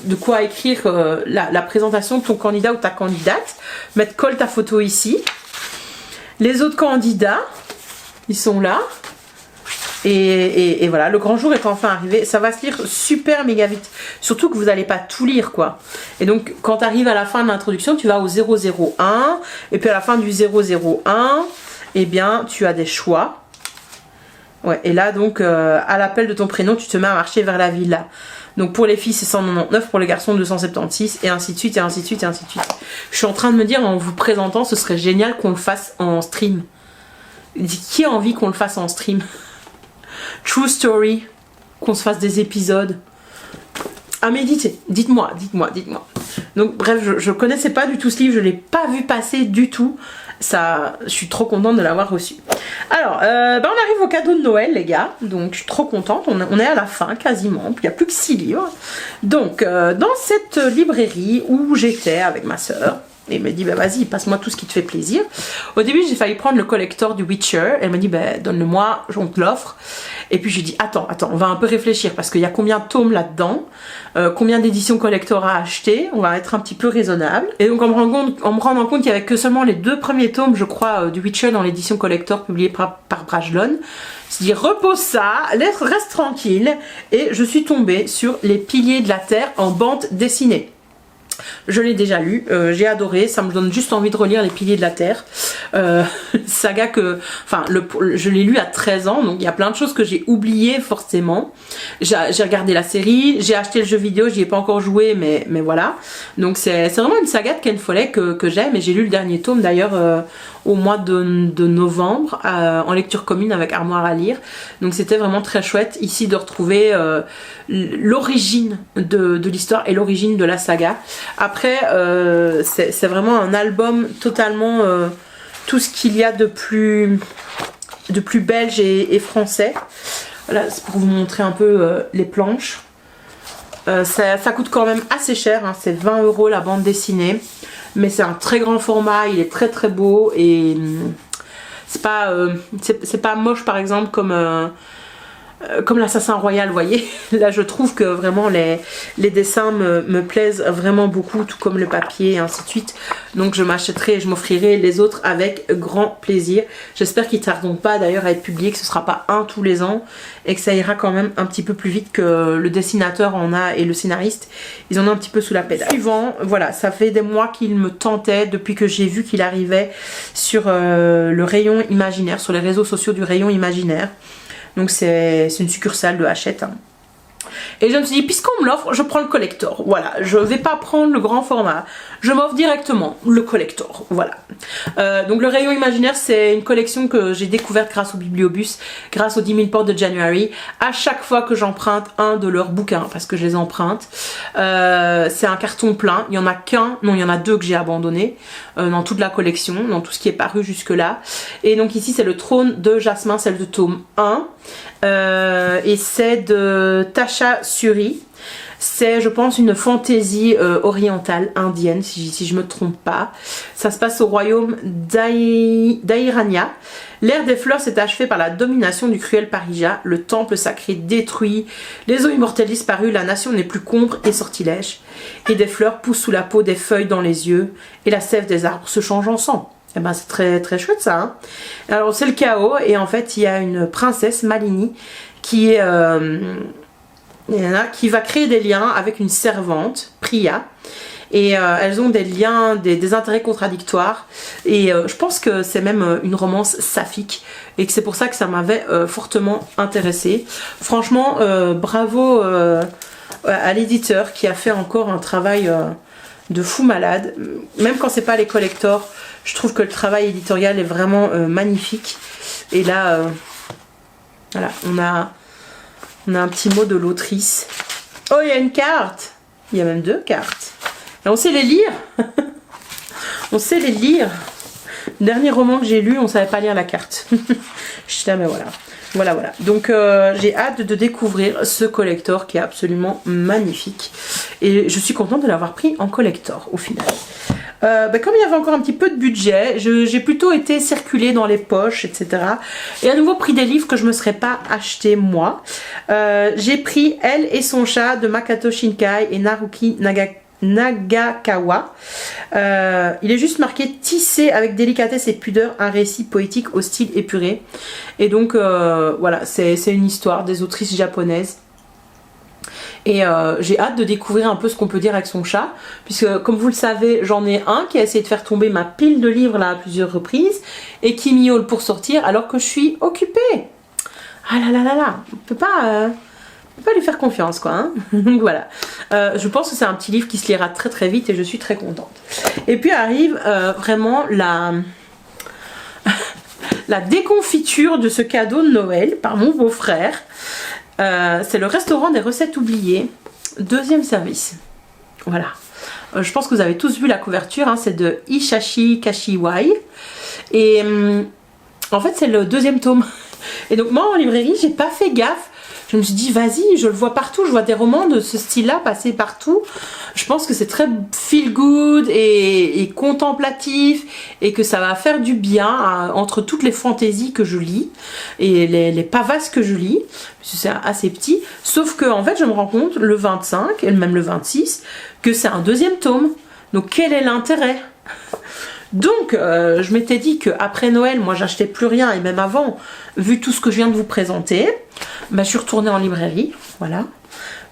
de quoi écrire la présentation de ton candidat ou ta candidate. Colle ta photo ici. Les autres candidats, ils sont là. Et voilà, le grand jour est enfin arrivé. Ça va se lire super méga vite. Surtout que vous n'allez pas tout lire, quoi. Et donc, quand tu arrives à la fin de l'introduction, tu vas au 001. Et puis à la fin du 001, eh bien, tu as des choix. Ouais, et là, donc, à l'appel de ton prénom, tu te mets à marcher vers la villa. Donc pour les filles c'est 199, pour les garçons 276 et ainsi de suite et ainsi de suite et ainsi de suite. Je suis en train de me dire en vous présentant, ce serait génial qu'on le fasse en stream. Qui a envie qu'on le fasse en stream? True Story, qu'on se fasse des épisodes. À méditer, dites-moi. Donc bref, je connaissais pas du tout ce livre, je l'ai pas vu passer du tout. Ça, je suis trop contente de l'avoir reçu. Alors, on arrive au cadeau de Noël, les gars. Donc, je suis trop contente. On est à la fin, quasiment. Il n'y a plus que 6 livres. Donc, dans cette librairie où j'étais avec ma soeur, et elle m'a dit, bah vas-y, passe-moi tout ce qui te fait plaisir. Au début, j'ai failli prendre le collector du Witcher. Elle m'a dit, bah donne-le-moi, on te l'offre. Et puis, j'ai dit, attends, on va un peu réfléchir parce qu'il y a combien de tomes là-dedans, combien d'éditions collector à acheter. On va être un petit peu raisonnable. Et donc, en me rendant compte qu'il n'y avait que seulement les 2 premiers tomes, je crois, du Witcher dans l'édition collector publiée par Brajlon. Je dis, repose ça, reste tranquille. Et je suis tombée sur Les Piliers de la Terre en bande dessinée. Je l'ai déjà lu, j'ai adoré, ça me donne juste envie de relire Les Piliers de la Terre. Saga que, enfin, je l'ai lu à 13 ans, donc il y a plein de choses que j'ai oubliées forcément. J'ai regardé la série, j'ai acheté le jeu vidéo, j'y ai pas encore joué, mais voilà. Donc c'est vraiment une saga de Ken Follett que j'aime, et j'ai lu le dernier tome d'ailleurs au mois de novembre en lecture commune avec Armoire à lire. Donc c'était vraiment très chouette ici de retrouver l'origine de l'histoire et l'origine de la saga. Après c'est vraiment un album totalement tout ce qu'il y a de plus belge et français. Voilà, c'est pour vous montrer un peu les planches. Ça coûte quand même assez cher, hein, c'est 20 € la bande dessinée. Mais c'est un très grand format, il est très très beau et c'est pas moche par exemple comme l'Assassin Royal, vous voyez. Là je trouve que vraiment les dessins me plaisent vraiment beaucoup, tout comme le papier et ainsi de suite. Donc je m'achèterai et je m'offrirai les autres avec grand plaisir. J'espère qu'ils ne tarderont pas d'ailleurs à être publiés, que ce ne sera pas un tous les ans et que ça ira quand même un petit peu plus vite que le dessinateur en a et le scénariste. Ils en ont un petit peu sous la pédale. Suivant, voilà, ça fait des mois qu'il me tentait depuis que j'ai vu qu'il arrivait sur le rayon imaginaire, sur les réseaux sociaux du rayon imaginaire. Donc c'est une succursale de Hachette, hein. Et je me suis dit, puisqu'on me l'offre, je prends le collector. Voilà, je vais pas prendre le grand format. Je m'offre directement le collector. Voilà. Donc le rayon imaginaire, c'est une collection que j'ai découverte grâce au Bibliobus, grâce aux 10 000 portes de January. À chaque fois que j'emprunte un de leurs bouquins, parce que je les emprunte, c'est un carton plein. Il y en a qu'un, non, il y en a deux que j'ai abandonné dans toute la collection, dans tout ce qui est paru jusque-là. Et donc ici, c'est le Trône de Jasmin, celle de tome 1. Et c'est de Tasha Suri. C'est, je pense, une fantaisie orientale, indienne, si je me trompe pas. Ça se passe au royaume d'Airania. L'ère des fleurs s'est achevée par la domination du cruel Parija. Le temple sacré détruit, les eaux immortelles disparues, la nation n'est plus qu'ombre et sortilège. Et des fleurs poussent sous la peau, des feuilles dans les yeux, et la sève des arbres se change en sang. Eh ben, c'est très très chouette ça. Hein. Alors c'est le chaos, et en fait il y a une princesse, Malini, qui est... qui va créer des liens avec une servante, Priya, et elles ont des liens, des intérêts contradictoires, et je pense que c'est même une romance saphique, et que c'est pour ça que ça m'avait fortement intéressée. Franchement, bravo à l'éditeur qui a fait encore un travail de fou malade, même quand c'est pas les collectors, je trouve que le travail éditorial est vraiment magnifique, et là, voilà, on a un petit mot de l'autrice. Oh, il y a une carte. Il y a même deux cartes. Et on sait les lire. On sait les lire. Le dernier roman que j'ai lu, on savait pas lire la carte. Je suis là, mais voilà. Voilà. Donc, j'ai hâte de découvrir ce collector qui est absolument magnifique. Et je suis contente de l'avoir pris en collector, au final. Comme il y avait encore un petit peu de budget, j'ai plutôt été circulée dans les poches, etc. Et à nouveau pris des livres que je ne me serais pas acheté moi. J'ai pris Elle et son chat de Makoto Shinkai et Naruki Nagakawa. Il est juste marqué tissé avec délicatesse et pudeur, un récit poétique au style épuré. Et donc voilà, c'est une histoire des autrices japonaises. Et j'ai hâte de découvrir un peu ce qu'on peut dire avec son chat, puisque comme vous le savez, j'en ai un qui a essayé de faire tomber ma pile de livres là à plusieurs reprises et qui miaule pour sortir alors que je suis occupée. Ah là, on peut pas lui faire confiance quoi. Hein. Donc voilà, je pense que c'est un petit livre qui se lira très très vite et je suis très contente. Et puis arrive vraiment la déconfiture de ce cadeau de Noël par mon beau-frère. C'est le restaurant des recettes oubliées, deuxième service. Voilà. Je pense que vous avez tous vu la couverture, hein, c'est de Ishashi Kashiwai. Et en fait, c'est le deuxième tome. Et donc, moi en librairie, j'ai pas fait gaffe. Je me suis dit, vas-y, je le vois partout. Je vois des romans de ce style-là passer partout. Je pense que c'est très feel good et contemplatif et que ça va faire du bien entre toutes les fantaisies que je lis et les pavasses que je lis, puisque c'est assez petit. Sauf que, en fait, je me rends compte le 25 et même le 26 que c'est un deuxième tome. Donc, quel est l'intérêt ? Donc, je m'étais dit qu'après Noël, moi, j'achetais plus rien, et même avant, vu tout ce que je viens de vous présenter, je suis retournée en librairie, voilà.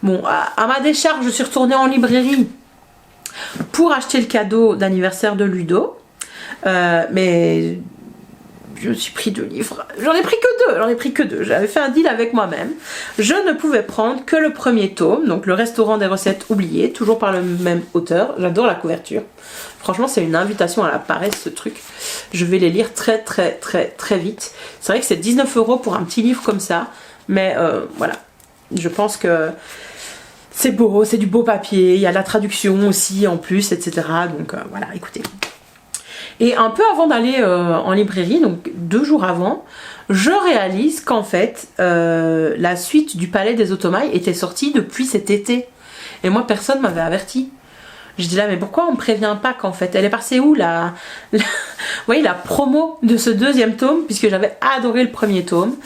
Bon, à ma décharge, je suis retournée en librairie pour acheter le cadeau d'anniversaire de Ludo, mais je me suis pris 2 livres, j'en ai pris que deux, j'avais fait un deal avec moi-même, je ne pouvais prendre que le premier tome, donc le restaurant des recettes oubliées, toujours par le même auteur, j'adore la couverture, franchement c'est une invitation à la paresse ce truc, je vais les lire très vite, c'est vrai que c'est 19 € pour un petit livre comme ça, mais voilà, je pense que c'est beau, c'est du beau papier, il y a la traduction aussi en plus, etc. Donc voilà, écoutez. Et un peu avant d'aller en librairie, donc 2 jours avant, je réalise qu'en fait, la suite du Palais des Otomaï était sortie depuis cet été. Et moi, personne m'avait averti. Je dis là, mais pourquoi on me prévient pas qu'en fait, elle est passée où vous voyez, la promo de ce deuxième tome, puisque j'avais adoré le premier tome.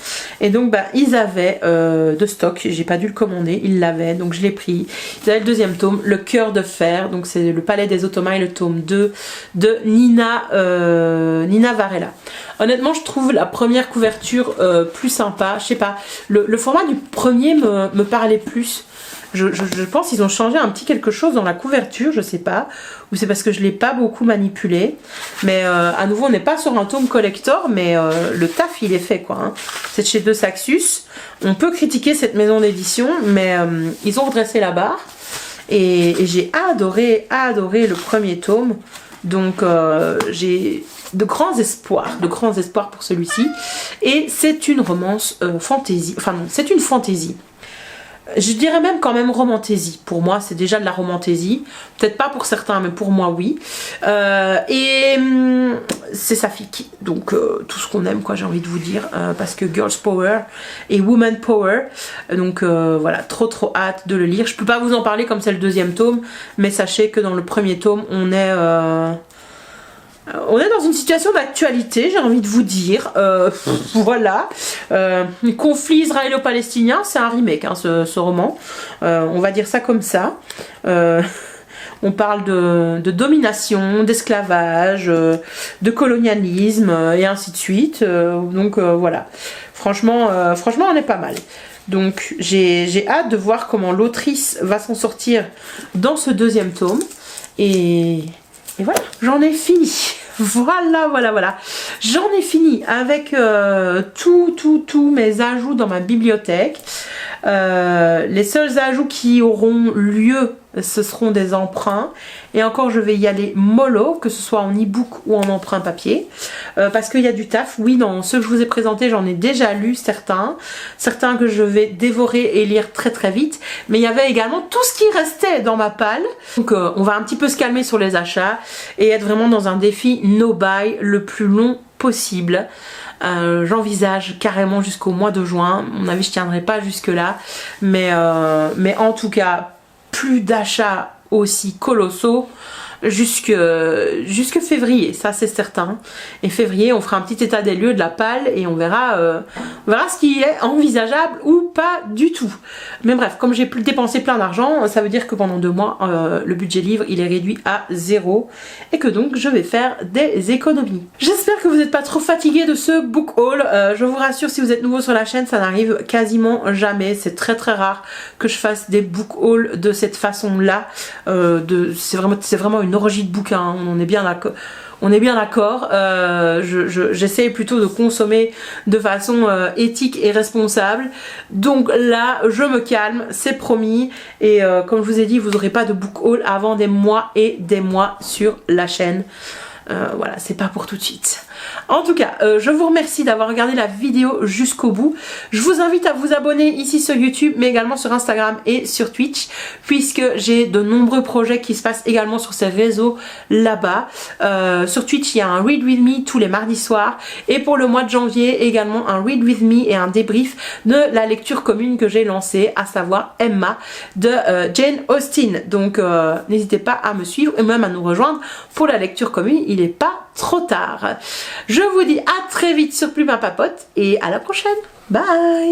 Et donc, ils avaient de stock, j'ai pas dû le commander, ils l'avaient, donc je l'ai pris. Ils avaient le deuxième tome, Le Cœur de Fer, donc c'est le Palais des Otomaï, le tome 2 de Nina Varela. Honnêtement, je trouve la première couverture plus sympa, je sais pas, le format du premier me parlait plus. Je pense qu'ils ont changé un petit quelque chose dans la couverture, je sais pas. Ou c'est parce que je l'ai pas beaucoup manipulé. Mais à nouveau, on n'est pas sur un tome collector, mais le taf, il est fait, quoi. Hein. C'est de chez De Saxus. On peut critiquer cette maison d'édition, mais ils ont redressé la barre. Et j'ai adoré le premier tome. Donc j'ai de grands espoirs pour celui-ci. Et c'est une romance fantasy. Enfin non, c'est une fantasy. Je dirais même quand même romantaisie. Pour moi, c'est déjà de la romantaisie. Peut-être pas pour certains, mais pour moi, oui. Et c'est saphique. Donc, tout ce qu'on aime, quoi, j'ai envie de vous dire. Parce que Girls Power et Woman Power. Donc, voilà, trop hâte de le lire. Je peux pas vous en parler comme c'est le deuxième tome. Mais sachez que dans le premier tome, on est dans une situation d'actualité, j'ai envie de vous dire. Voilà. Conflit israélo-palestinien, c'est un remake, hein, ce roman. On va dire ça comme ça. On parle de domination, d'esclavage, de colonialisme, et ainsi de suite. Donc voilà. Franchement, on est pas mal. Donc j'ai hâte de voir comment l'autrice va s'en sortir dans ce deuxième tome. Et voilà, j'en ai fini. Voilà. J'en ai fini avec tous mes ajouts dans ma bibliothèque. Les seuls ajouts qui auront lieu, ce seront des emprunts. Et encore, je vais y aller mollo, que ce soit en e-book ou en emprunt papier. Parce qu'il y a du taf. Oui, dans ceux que je vous ai présentés, j'en ai déjà lu certains. Certains que je vais dévorer et lire très vite. Mais il y avait également tout ce qui restait dans ma palle. Donc on va un petit peu se calmer sur les achats et être vraiment dans un défi no buy le plus long possible. J'envisage carrément jusqu'au mois de juin. À mon avis, je tiendrai pas jusque là. Mais en tout cas, plus d'achats aussi colossaux jusque février, ça c'est certain. Et février, on fera un petit état des lieux de la palle et on verra ce qui est envisageable ou pas du tout. Mais bref, comme j'ai dépensé plein d'argent, ça veut dire que pendant 2 mois, le budget livre il est réduit à 0 et que donc je vais faire des économies. J'espère que vous n'êtes pas trop fatigués de ce book haul. Je vous rassure, si vous êtes nouveau sur la chaîne, ça n'arrive quasiment jamais. C'est très rare que je fasse des book hauls de cette façon-là. C'est vraiment une orgie de bouquins, on est bien d'accord. J'essaie plutôt de consommer de façon éthique et responsable. Donc là, je me calme, c'est promis. Et comme je vous ai dit, vous n'aurez pas de book haul avant des mois et des mois sur la chaîne. Voilà, c'est pas pour tout de suite. En tout cas, je vous remercie d'avoir regardé la vidéo jusqu'au bout. Je vous invite à vous abonner ici sur YouTube, mais également sur Instagram et sur Twitch, puisque j'ai de nombreux projets qui se passent également sur ces réseaux là-bas. Sur Twitch, il y a un Read With Me tous les mardis soirs. Et pour le mois de janvier, également un Read With Me et un débrief de la lecture commune que j'ai lancée, à savoir Emma de Jane Austen. Donc, n'hésitez pas à me suivre et même à nous rejoindre pour la lecture commune. Il n'est pas trop tard. Je vous dis à très vite sur Plume à Papote et à la prochaine. Bye!